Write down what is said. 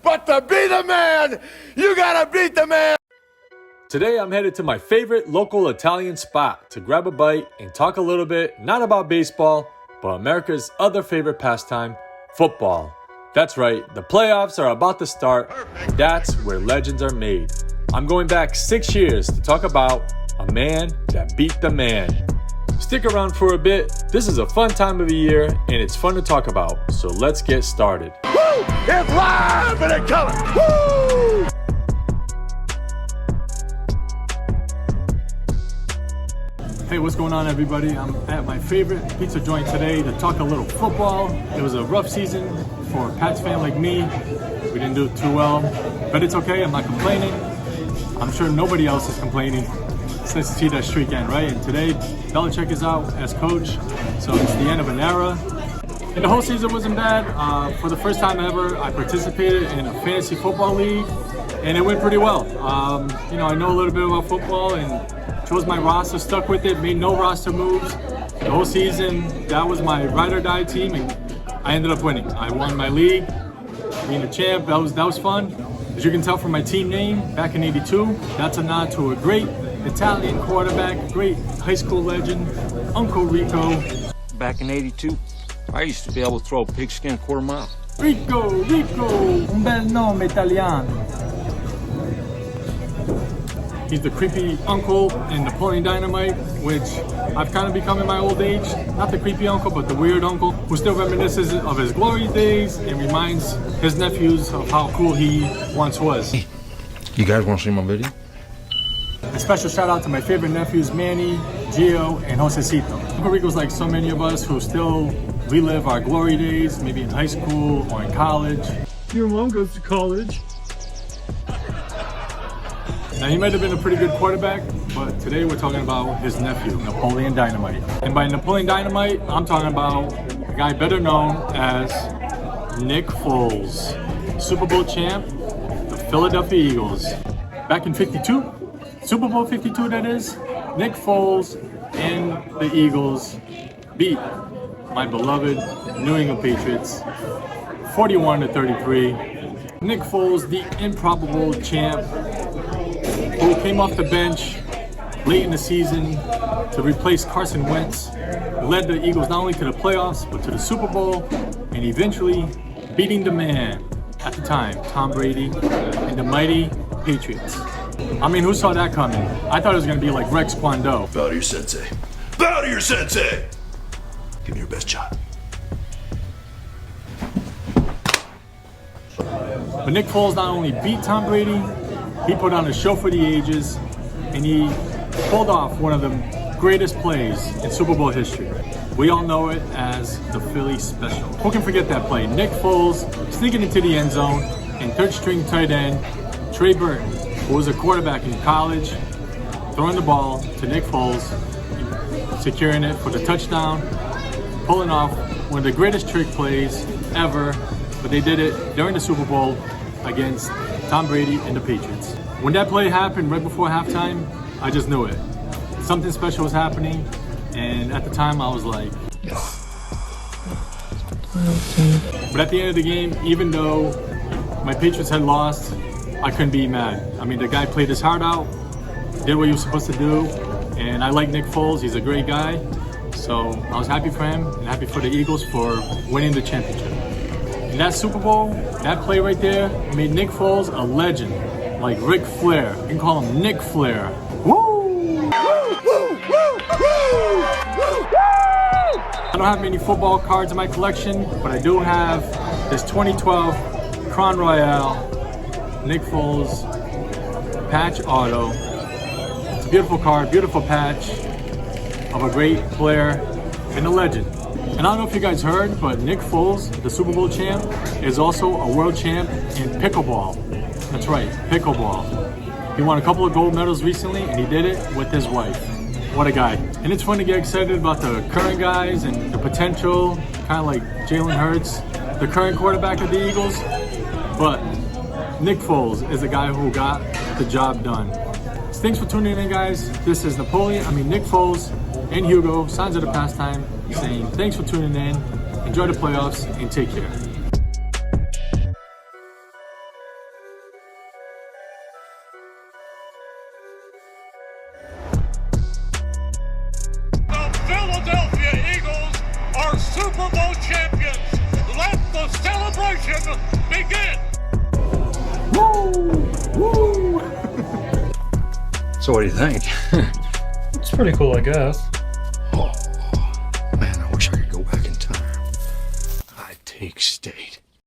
But to be the man, you gotta beat the man. Today I'm headed to my favorite local Italian spot to grab a bite and talk a little bit, not about baseball, but America's other favorite pastime, football. That's right, the playoffs are about to start. That's where legends are made. I'm going back 6 years to talk about a man that beat the man. Stick around for a bit. This is a fun time of the year and it's fun to talk about. So let's get started. Woo! It's live and in color. Woo! Hey, what's going on, everybody? I'm at my favorite pizza joint today to talk a little football. It was a rough season for a Pats fan like me. We didn't do too well, but it's okay. I'm not complaining. I'm sure nobody else is complaining. It's nice to see that streak end, right? And today, Belichick is out as coach, so it's the end of an era. And the whole season wasn't bad. For the first time ever, I participated in a fantasy football league, and it went pretty well. I know a little bit about football and chose my roster, stuck with it, made no roster moves. The whole season, that was my ride or die team, and I ended up winning. I won my league, being the champ. That was fun. As you can tell from my team name, back in '82, that's a nod to a great Italian quarterback, great high school legend, Uncle Rico. Back in '82, I used to be able to throw a pigskin quarter mile. Rico, un bel nome italiano. He's the creepy uncle in Napoleon Dynamite, which I've kind of become in my old age. Not the creepy uncle, but the weird uncle who still reminisces of his glory days and reminds his nephews of how cool he once was. You guys want to see my video? A special shout out to my favorite nephews, Manny, Gio, and Josecito. Uncle Rico's like so many of us who still relive our glory days, maybe in high school or in college. Your mom goes to college. Now, he might have been a pretty good quarterback, but today we're talking about his nephew, Napoleon Dynamite. And by Napoleon Dynamite, I'm talking about a guy better known as Nick Foles, Super Bowl champ, the Philadelphia Eagles. Back in '52, Super Bowl 52 that is, Nick Foles and the Eagles beat my beloved New England Patriots 41-33. Nick Foles, the improbable champ, who came off the bench late in the season to replace Carson Wentz, led the Eagles not only to the playoffs, but to the Super Bowl, and eventually beating the man at the time, Tom Brady, and the mighty Patriots. I mean, who saw that coming? I thought it was going to be like Rex Kwando. Bow to your sensei. Bow to your sensei. Give me your best shot. But Nick Foles not only beat Tom Brady, he put on a show for the ages, and he pulled off one of the greatest plays in Super Bowl history. We all know it as the Philly Special. Who can forget that play? Nick Foles sneaking into the end zone, and third-string tight end Trey Burton, who was a quarterback in college, throwing the ball to Nick Foles, securing it for the touchdown, pulling off one of the greatest trick plays ever, but they did it during the Super Bowl against Tom Brady and the Patriots. When that play happened right before halftime, I just knew it. Something special was happening, and at the time I was like, but at the end of the game, even though my Patriots had lost, I couldn't be mad. I mean, the guy played his heart out, did what he was supposed to do, and I like Nick Foles. He's a great guy, so I was happy for him and happy for the Eagles for winning the championship. And that Super Bowl, that play right there, made Nick Foles a legend, like Ric Flair. You can call him Nick Flair. Woo! I don't have many football cards in my collection, but I do have this 2012 Crown Royale Nick Foles patch auto. It's a beautiful card, beautiful patch of a great player and a legend. And I don't know if you guys heard, but Nick Foles, the Super Bowl champ, is also a world champ in pickleball. That's right, pickleball. He won a couple of gold medals recently, and he did it with his wife. What a guy. And it's fun to get excited about the current guys and the potential, kind of like Jalen Hurts, the current quarterback of the Eagles. But Nick Foles is the guy who got the job done. So thanks for tuning in, guys. This is Nick Foles and Hugo, Signs of the Pastime, saying thanks for tuning in. Enjoy the playoffs and take care. America begin! So what do you think? It's pretty cool, I guess. Oh, man, I wish I could go back in time. I'd take state.